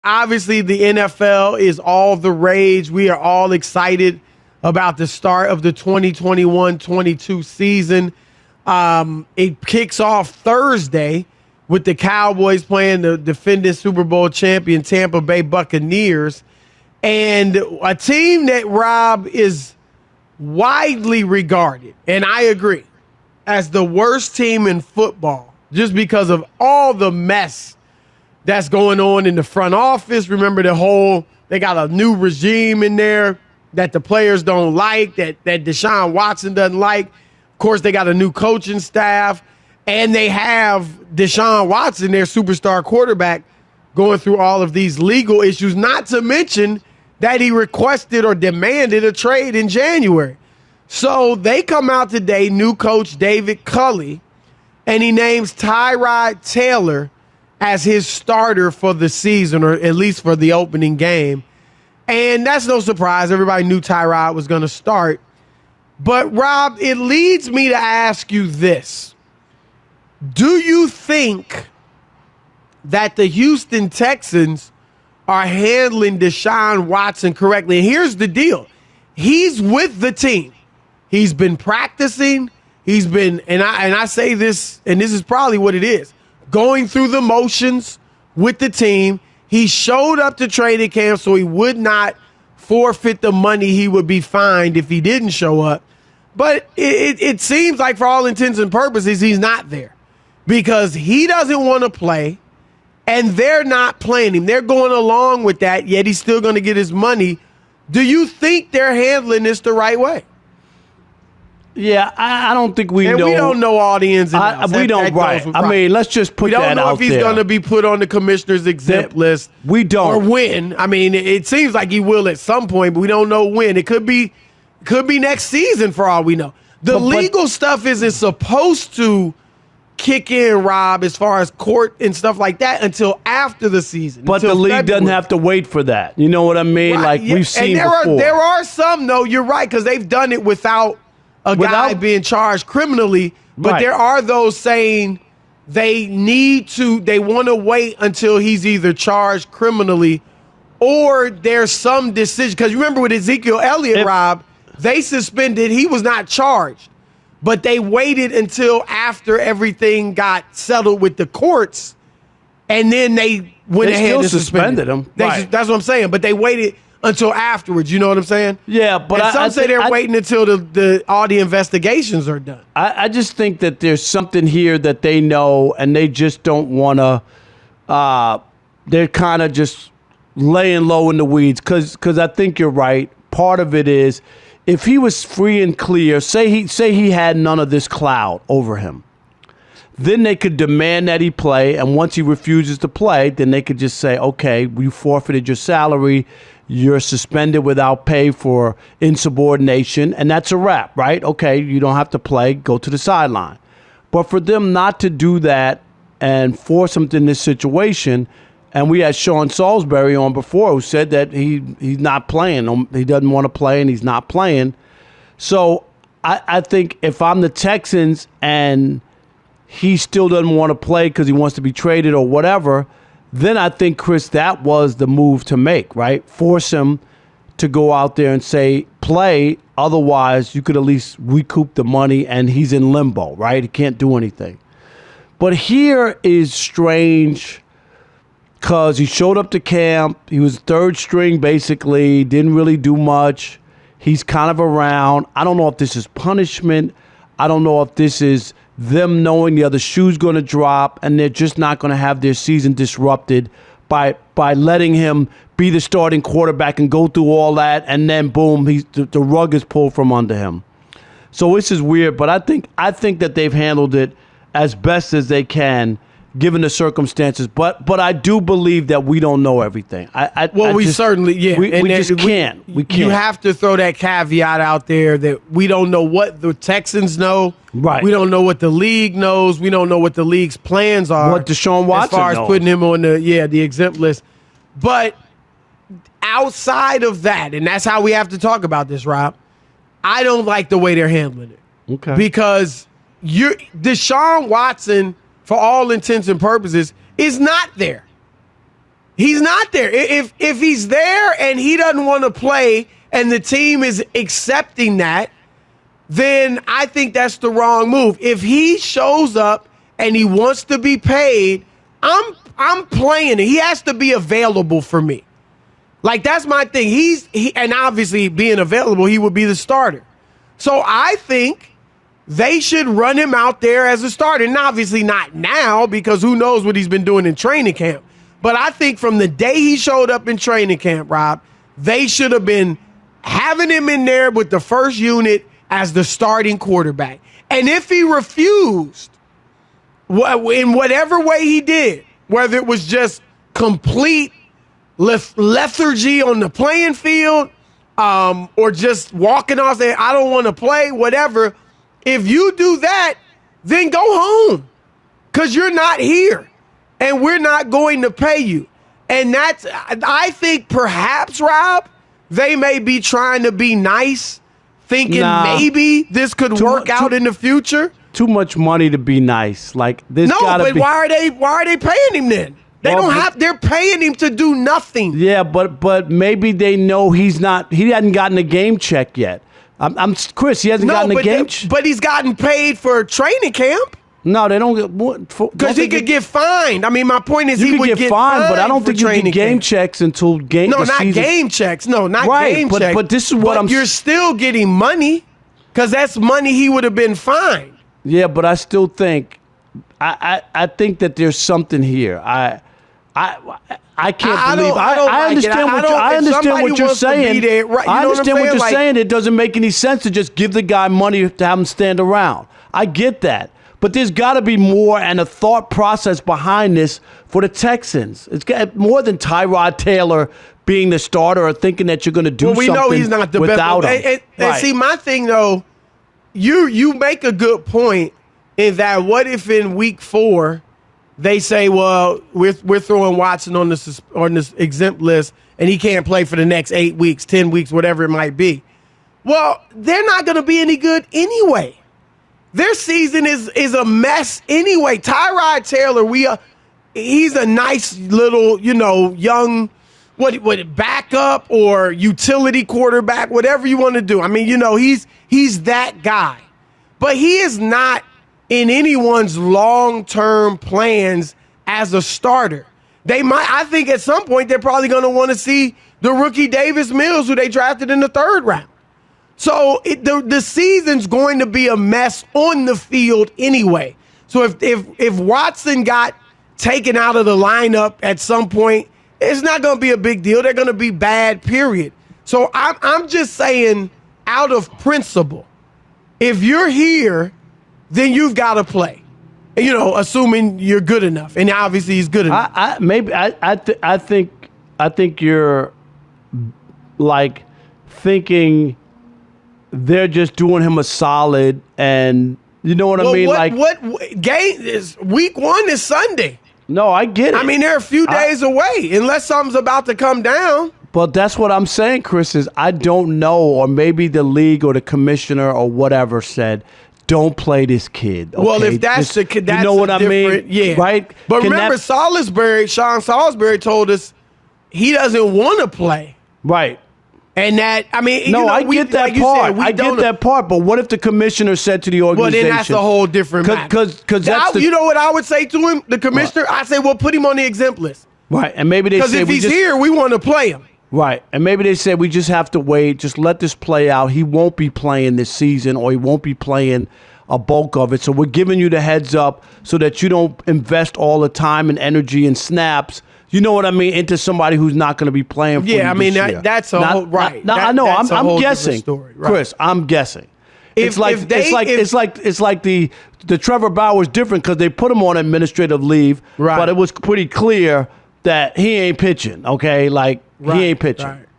Obviously, the NFL is all the rage. We are all excited about the start of the 2021-22 season. It kicks off Thursday with the Cowboys playing the defending Super Bowl champion Tampa Bay Buccaneers, and a team that, Rob, is widely regarded, and I agree, as the worst team in football just because of all the mess that's going on in the front office. Remember they got a new regime in there that the players don't like, that Deshaun Watson doesn't like. Of course, they got a new coaching staff, and they have Deshaun Watson, their superstar quarterback, going through all of these legal issues, not to mention that he requested or demanded a trade in January. So they come out today, new coach David Culley, and he names Tyrod Taylor as his starter for the season, or at least for the opening game. And that's no surprise. Everybody knew Tyrod was going to start. But, Rob, it leads me to ask you this. Do you think that the Houston Texans are handling Deshaun Watson correctly? And here's the deal. He's with the team. He's been practicing. He's been, and I say this, and this is probably what it is, going through the motions with the team. He showed up to training camp so he would not forfeit the money he would be fined if he didn't show up. But it seems like, for all intents and purposes, he's not there because he doesn't want to play, and they're not playing him. They're going along with that, yet he's still going to get his money. Do you think they're handling this the right way? Yeah, I don't think we know. And we don't know all the ins and outs. We don't, right. I mean, let's just put that out there. We don't know if he's going to be put on the commissioner's exempt list. We don't. Or when. I mean, it seems like he will at some point, but we don't know when. It could be next season for all we know. The legal stuff isn't supposed to kick in, Rob, as far as court and stuff like that until after the season. But the league doesn't have to wait for that. You know what I mean? Right, like we've seen before. There are some, though, you're right, because they've done it without a guy being charged criminally. But there are those saying they want to wait until he's either charged criminally or there's some decision. Because remember with Ezekiel Elliott, Rob, they suspended. He was not charged. But they waited until after everything got settled with the courts, and then they went ahead and suspended him. That's what I'm saying. But they waited until afterwards. You know what I'm saying? Yeah, but and some say they're waiting until all the investigations are done. I just think that there's something here that they know, and they just don't want to. They're kind of just laying low in the weeds because I think you're right. Part of it is, if he was free and clear, say he had none of this cloud over him, then they could demand that he play, and once he refuses to play, then they could just say, okay, you forfeited your salary, you're suspended without pay for insubordination, and that's a wrap, right? Okay, you don't have to play, go to the sideline. But for them not to do that and force him in this situation, and we had Sean Salisbury on before who said that he's not playing. He doesn't want to play, and he's not playing. So I think if I'm the Texans and he still doesn't want to play because he wants to be traded or whatever, then I think, Chris, that was the move to make, right? Force him to go out there and say, play. Otherwise, you could at least recoup the money, and he's in limbo, right? He can't do anything. But here is strange, because he showed up to camp. He was third string, basically. Didn't really do much. He's kind of around. I don't know if this is punishment. I don't know if this is them knowing the other shoe's going to drop, and they're just not going to have their season disrupted by letting him be the starting quarterback and go through all that, and then, boom, the rug is pulled from under him. So this is weird, but I think that they've handled it as best as they can, given the circumstances, but I do believe that we don't know everything. We certainly, yeah. We just can't. We can't. You have to throw that caveat out there that we don't know what the Texans know. Right. We don't know what the league knows. We don't know what the league's plans are. What Deshaun Watson knows. As far as putting him on the exempt list. But outside of that, and that's how we have to talk about this, Rob, I don't like the way they're handling it. Okay. Because Deshaun Watson, for all intents and purposes, is not there. He's not there. If he's there and he doesn't want to play and the team is accepting that, then I think that's the wrong move. If he shows up and he wants to be paid, I'm playing it. He has to be available for me. Like, that's my thing. And obviously being available, he would be the starter. So I think they should run him out there as a starter. And obviously not now, because who knows what he's been doing in training camp. But I think from the day he showed up in training camp, Rob, they should have been having him in there with the first unit as the starting quarterback. And if he refused, in whatever way he did, whether it was just complete lethargy on the playing field, or just walking off saying, I don't want to play, whatever, if you do that, then go home, because you're not here and we're not going to pay you. And I think perhaps, Rob, they may be trying to be nice, thinking maybe this could work out in the future. Too much money to be nice. Like, this. No, but why are they paying him then? They're paying him to do nothing. Yeah, but maybe they know he hadn't gotten a game check yet. Chris, he hasn't gotten a game check. But he's gotten paid for training camp. No, they don't get, because he could get fined. I mean, my point is he would get fined, but I don't think you get game checks until game. No, not game checks. No, not game checks. But this is what you're still getting money, because that's money he would have been fined. Yeah, but I still think, I think that there's something here. I can't believe. I understand what you're saying. I understand what you're saying. It doesn't make any sense to just give the guy money to have him stand around. I get that. But there's got to be more and a thought process behind this for the Texans. It's got more than Tyrod Taylor being the starter or thinking that you're going to do something without him. We know he's not the best. And see, my thing, though, you make a good point in that what if in week 4 they say, well, we're throwing Watson on this exempt list and he can't play for the next 8 weeks, 10 weeks, whatever it might be. Well, they're not going to be any good anyway. Their season is a mess anyway. Tyrod Taylor, he's a nice little, young, what backup or utility quarterback, whatever you want to do. I mean, he's that guy. But he is not in anyone's long-term plans as a starter. I think at some point they're probably going to want to see the rookie Davis Mills, who they drafted in the 3rd round. So the season's going to be a mess on the field anyway. So if Watson got taken out of the lineup at some point, it's not going to be a big deal. They're going to be bad, period. So I'm just saying, out of principle, if you're here, then you've got to play. Assuming you're good enough, and obviously he's good enough. I think you're like thinking they're just doing him a solid, and you know what I mean? What game is week 1 is Sunday? No, I get it. I mean, they're a few days away, unless something's about to come down. But that's what I'm saying, Chris, is I don't know, or maybe the league or the commissioner or whatever said, don't play this kid. Okay? Well, if that's the kid, you know what I mean? Yeah. Right? But remember, Sean Salisbury told us he doesn't want to play. Right. And that, I mean, I get that part. I get that part. But what if the commissioner said to the organization? Well, then that's a whole different matter. Because you know what I would say to him, the commissioner? I say, well, put him on the exempt list. Right. And maybe they say, because if he's here, we want to play him. Right. And maybe they said, we just have to wait. Just let this play out. He won't be playing this season, or he won't be playing a bulk of it. So we're giving you the heads up so that you don't invest all the time and energy and snaps, you know what I mean, into somebody who's not going to be playing for you. Yeah, I mean, that's a whole, right. I know. I'm guessing. Story, right. Chris, I'm guessing. It's like the Trevor Bauer's different because they put him on administrative leave, right. But it was pretty clear that he ain't pitching, okay? Like, he ain't pitching. Right.